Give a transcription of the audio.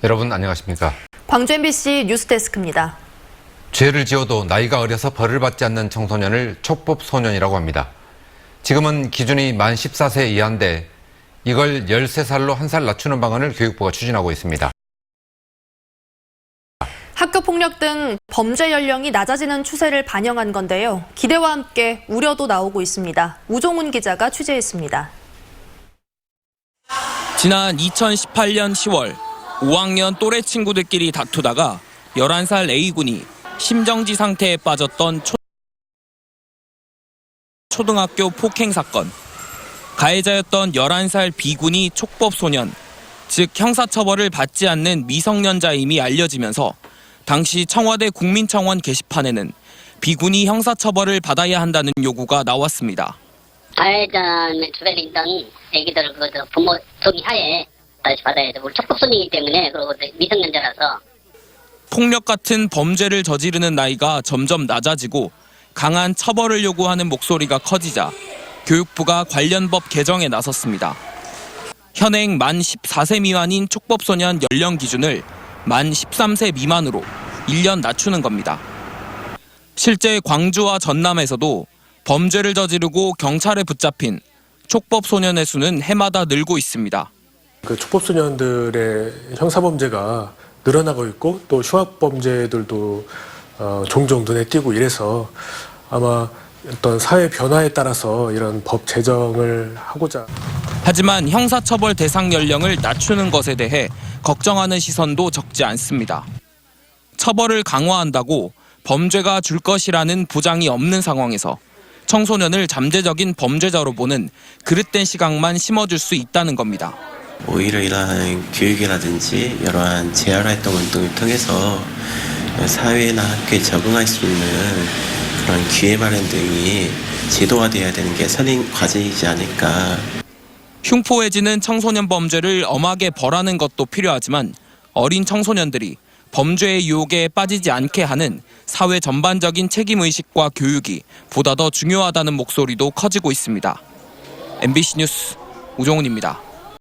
여러분 안녕하십니까? 광주 MBC 뉴스데스크입니다. 죄를 지어도 나이가 어려서 벌을 받지 않는 청소년을 촉법소년이라고 합니다. 지금은 기준이 만 14세 이하인데 이걸 13살로 1살 낮추는 방안을 교육부가 추진하고 있습니다. 학교폭력 등 범죄 연령이 낮아지는 추세를 반영한 건데요. 기대와 함께 우려도 나오고 있습니다. 우종훈 기자가 취재했습니다. 지난 2018년 10월 5학년 또래 친구들끼리 다투다가 11살 A군이 심정지 상태에 빠졌던 초등학교 폭행 사건. 가해자였던 11살 B군이 촉법소년, 즉 형사처벌을 받지 않는 미성년자임이 알려지면서 당시 청와대 국민청원 게시판에는 B군이 형사처벌을 받아야 한다는 요구가 나왔습니다. 가해자의 주변에 있던 애기들 부모 동의하에 다시 받아야 돼. 우리 촉법소년이기 때문에 그리고 미성년자라서. 폭력 같은 범죄를 저지르는 나이가 점점 낮아지고 강한 처벌을 요구하는 목소리가 커지자 교육부가 관련 법 개정에 나섰습니다. 현행 만 14세 미만인 촉법소년 연령 기준을 만 13세 미만으로 1년 낮추는 겁니다. 실제 광주와 전남에서도 범죄를 저지르고 경찰에 붙잡힌 촉법소년의 수는 해마다 늘고 있습니다. 그 촉법소년들의 형사범죄가 늘어나고 있고 또 흉악범죄들도 종종 눈에 띄고 이래서 아마 어떤 사회 변화에 따라서 이런 법 제정을 하고자. 하지만 형사처벌 대상 연령을 낮추는 것에 대해 걱정하는 시선도 적지 않습니다. 처벌을 강화한다고 범죄가 줄 것이라는 보장이 없는 상황에서 청소년을 잠재적인 범죄자로 보는 그릇된 시각만 심어줄 수 있다는 겁니다. 오히려 이러한 교육이라든지 여러한 재활활동 등을 통해서 사회나 학교에 적응할 수 있는 그런 기회 마련 등이 제도화되어야 되는 게 선행 과제이지 않을까. 흉포해지는 청소년 범죄를 엄하게 벌하는 것도 필요하지만 어린 청소년들이 범죄의 유혹에 빠지지 않게 하는 사회 전반적인 책임의식과 교육이 보다 더 중요하다는 목소리도 커지고 있습니다. MBC 뉴스 우종훈입니다.